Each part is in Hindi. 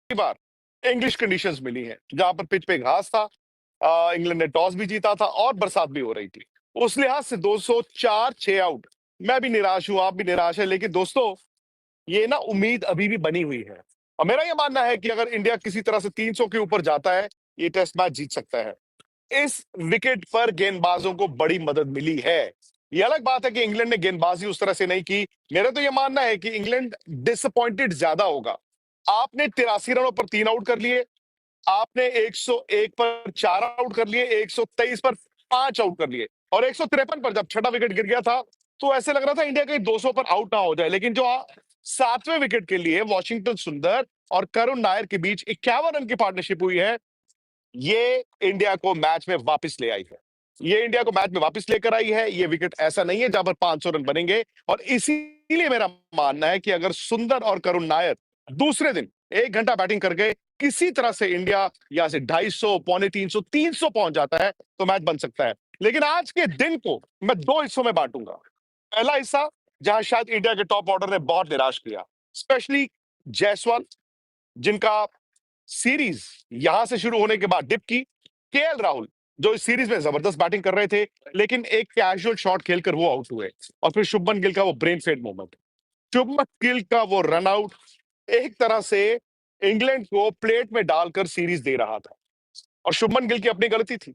बार इंग्लिश कंडीशंस मिली हैं, जहां पर पिच पे घास था। इंग्लैंड ने टॉस भी जीता था और बरसात भी हो रही थी। उस लिहाज से 204 6 आउट। मैं भी निराश हूं, आप भी निराश है, लेकिन दोस्तों ये ना उम्मीद अभी भी बनी हुई है। और मेरा ये मानना है कि अगर इंडिया किसी तरह से 300 के ऊपर जाता है, ये टेस्ट मैच जीत सकता है। इस विकेट पर गेंदबाजों को बड़ी मदद मिली है। ये अलग बात है कि इंग्लैंड ने गेंदबाजी उस तरह से नहीं की। मेरा तो ये मानना है कि इंग्लैंड डिसअपॉइंटेड ज्यादा होगा। आपने 83 रनों पर 3 आउट कर लिए, आपने 101 पर 4 आउट कर लिए, 123 पर 5 आउट कर लिए, और 153 पर जब छठा विकेट गिर गया था तो ऐसे लग रहा था इंडिया कहीं 200 पर आउट ना हो जाए। लेकिन जो सातवें विकेट के लिए वॉशिंगटन सुंदर और करुण नायर के बीच 51 रन की पार्टनरशिप हुई है, ये इंडिया को मैच में वापस ले आई है। ये इंडिया को मैच में वापस लेकर आई है। ये विकेट ऐसा नहीं है जहां पर 500 रन बनेंगे। और इसीलिए मेरा मानना है कि अगर सुंदर और करुण नायर दूसरे दिन 1 घंटा बैटिंग करके किसी तरह से इंडिया यहां से 250, पौने 300, 300 पहुंच जाता है तो मैच बन सकता है। लेकिन आज के दिन को मैं दो हिस्सों में बांटूंगा। पहला हिस्सा जहां शायद इंडिया के टॉप ऑर्डर ने बहुत निराश किया, स्पेशली जायसवाल, जिनका सीरीज यहां से शुरू होने के बाद डिप की। केएल राहुल, जो इस सीरीज में जबरदस्त बैटिंग कर रहे थे, लेकिन एक कैजुअल शॉट खेलकर वो आउट हुए। और फिर शुभमन गिल का वो brain fade moment, Shubman Gill का वो रन आउट, एक तरह से इंग्लैंड को प्लेट में डालकर सीरीज दे रहा था। और शुभमन गिल की अपनी गलती थी।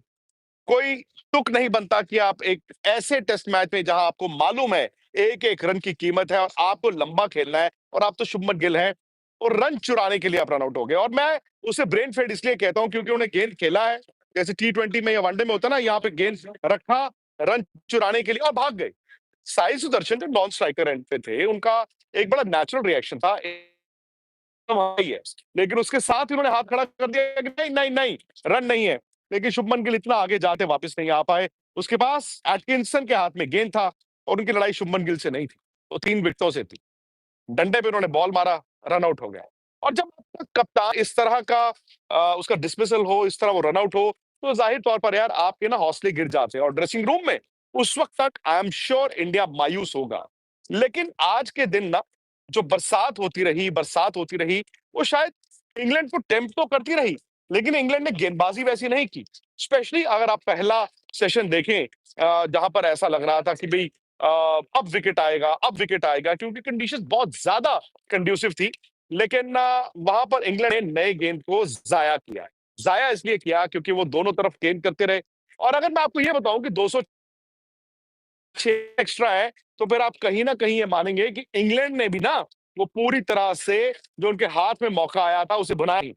कोई तुक नहीं बनता कि आप एक ऐसे टेस्ट मैच में जहां आपको मालूम है एक एक रन की कीमत है और आपको लंबा खेलना है, और आप तो शुभमन गिल हैं, और रन चुराने के लिए आप रन आउट हो गए। और मैं उसे ब्रेन फेड इसलिए कहता हूं क्योंकि उन्हें गेंद खेला है जैसे T20 में या वनडे में होता है ना, यहाँ पे गेंद रखा रन चुराने के लिए और भाग गए। साई सुदर्शन जो नॉन स्ट्राइकर एंड पे थे, उनका एक बड़ा नेचुरल रिएक्शन था, वही है। लेकिन उसके साथ ही उन्होंने हाथ खड़ा कर दिया कि नहीं नहीं नहीं, रन नहीं है। लेकिन शुभमन गिल इतना आगे जाते वापस नहीं आ पाए। उसके पास एटकिंसन के हाथ में गेंद था और उनकी लड़ाई शुभमन गिल से नहीं थी, तो 3 विकेटों से थी। डंडे पे उन्होंने बॉल मारा, रन आउट हो गया। और जब आपका कप्तान इस तरह का उसका डिसमिसल हो, इस तरह वो रन आउट हो, तो जाहिर तौर पर यार आपके ना हौसले गिर जाते हैं। और ड्रेसिंग रूम में उस वक्त तक आई एम श्योर इंडिया मायूस होगा। लेकिन आज के दिन ना, जो बरसात होती रही, वो शायद इंग्लैंड को टेम्प्ट तो करती रही, लेकिन इंग्लैंड ने गेंदबाजी वैसी नहीं की। स्पेशली अगर आप पहला सेशन देखें, जहां पर ऐसा लग रहा था कि भाई अब विकेट आएगा, अब विकेट आएगा, क्योंकि कंडीशंस बहुत ज्यादा कंड्यूसिव थी। लेकिन वहां पर इंग्लैंड ने नए गेंद को जाया किया। जाया इसलिए किया क्योंकि वो दोनों तरफ गेंद करते रहे। और अगर मैं आपको ये बताऊं कि 206 एक्स्ट्रा है, तो फिर आप कहीं ना कहीं ये मानेंगे कि इंग्लैंड ने भी ना वो पूरी तरह से जो उनके हाथ में मौका आया था उसे बुना ही।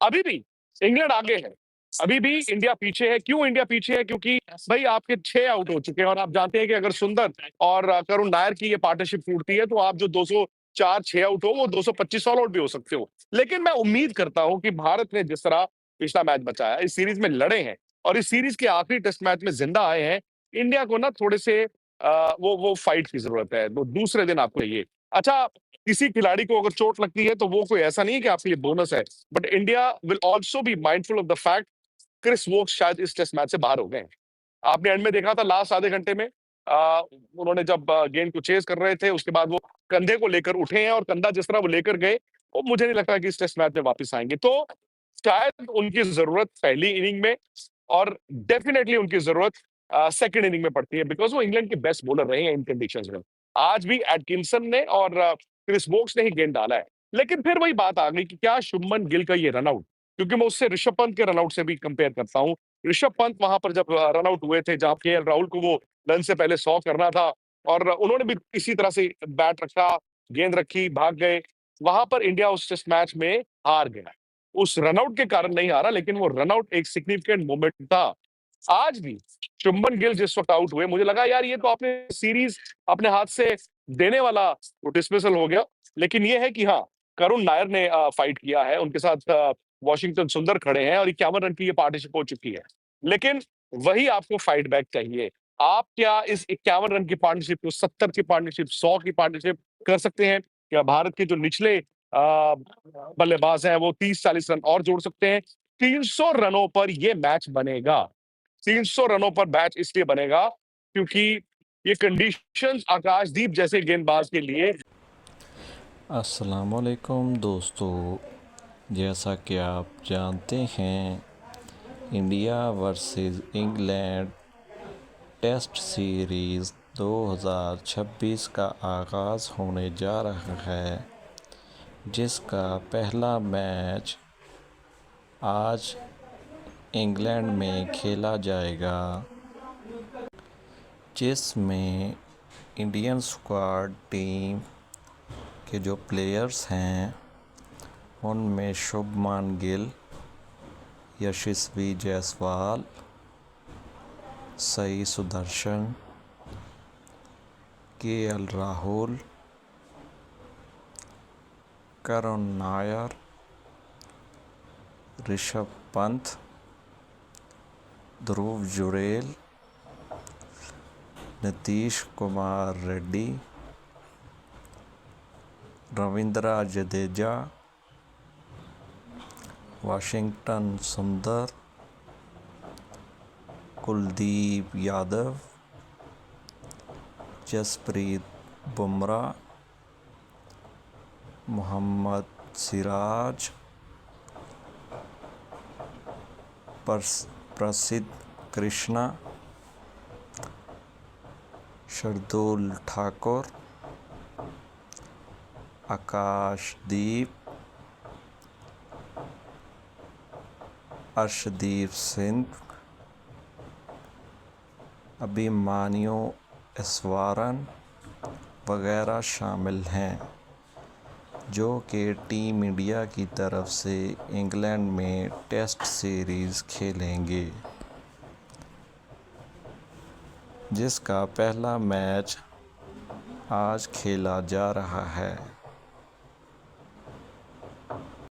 अभी भी इंग्लैंड आगे है, अभी भी इंडिया पीछे है। क्यों इंडिया पीछे है? क्योंकि भाई आपके 6 आउट हो चुके हैं, और आप जानते हैं कि अगर सुंदर और करुण नायर की ये पार्टनरशिप टूटती है तो आप जो 204 6 आउट हो, वो 225 ऑल आउट भी हो सकते हो। लेकिन मैं उम्मीद करता हूं कि भारत ने जिस तरह पिछला मैच बचाया, इस सीरीज में लड़े हैं और इस सीरीज के आखिरी टेस्ट मैच में जिंदा आए हैं, इंडिया को ना थोड़े से वो फाइट की जरूरत है। तो दूसरे दिन आपको ये अच्छा, किसी खिलाड़ी को अगर चोट लगती है तो वो कोई ऐसा नहीं है कि आपके लिए बोनस है। But India will also be mindful of the fact Chris Woakes शायद इस टेस्ट मैच से बाहर हो गए हैं। आपने एंड में देखा था लास्ट आधे घंटे में, उन्होंने जब गेंद को चेज कर रहे थे, उसके बाद वो कंधे को लेकर उठे हैं, और कंधा जिस तरह वो लेकर गए, वो मुझे नहीं लगता कि इस टेस्ट मैच में वापस आएंगे। तो शायद उनकी जरूरत पहली इनिंग में, और डेफिनेटली उनकी जरूरत सेकंड इनिंग में पड़ती है, बिकॉज वो इंग्लैंड के बेस्ट बॉलर रहे हैं इन कंडीशंस में। आज भी एटकिंसन ने और क्रिस वोक्स ने ही गेंद डाला है। लेकिन फिर वही बात आ गई कि क्या शुभमन गिल का ये रनआउट, क्योंकि मैं उससे ऋषभ पंत के रनआउट से भी कंपेयर करता हूं। ऋषभ पंत वहां पर जब रन आउट हुए थे, जहां केएल राहुल को वो रन से पहले 100 करना था, और उन्होंने भी इसी तरह से बैट रखा, गेंद रखी, भाग गए। वहां पर इंडिया उस टेस्ट मैच में हार गया। उस रनआउट के कारण नहीं हारा, लेकिन वो रनआउट एक सिग्निफिकेंट मोमेंट था। आज भी शुभमन गिल जिस वक्त आउट हुए, मुझे लगा यार ये तो आपने सीरीज अपने हाथ से देने वाला डिसमिसल हो गया। लेकिन ये है कि हाँ, करुण नायर ने फाइट किया है, उनके साथ वॉशिंगटन सुंदर खड़े हैं, और 51 रन की ये पार्टनरशिप हो चुकी है। लेकिन वही आपको फाइट बैक चाहिए। आप क्या इस 51 रन की पार्टनरशिप को 70 की पार्टनरशिप, 100 की पार्टनरशिप कर सकते हैं? क्या भारत के जो निचले बल्लेबाज हैं वो 30-40 रन और जोड़ सकते हैं? 300 रनों पर ये मैच बनेगा। 300 रनों पर मैच इसलिए बनेगा क्योंकि ये कंडीशंस आकाशदीप जैसे गेंदबाज के लिए। अस्सलामुअलैकुम दोस्तों। जैसा कि आप जानते हैं, India versus England test series 2026 का आगाज़ होने जा रहा है, जिसका पहला मैच आज इंग्लैंड में खेला जाएगा, जिसमें इंडियन स्क्वाड टीम के जो प्लेयर्स हैं उनमें शुभमान गिल, यशस्वी जायसवाल, साई सुदर्शन, केएल राहुल, करुण नायर, ऋषभ पंत, ध्रुव जुरेल, नीतीश कुमार रेड्डी, रविंद्र जडेजा, वाशिंगटन सुंदर, कुलदीप यादव, जसप्रीत बुमराह, मोहम्मद सिराज, प्रसिद्ध कृष्णा, शार्दुल ठाकुर, आकाशदीप, अर्शदीप सिंह, अभिमन्यु एसवारन वगैरह शामिल हैं, जो कि टीम इंडिया की तरफ से इंग्लैंड में टेस्ट सीरीज़ खेलेंगे, जिसका पहला मैच आज खेला जा रहा है।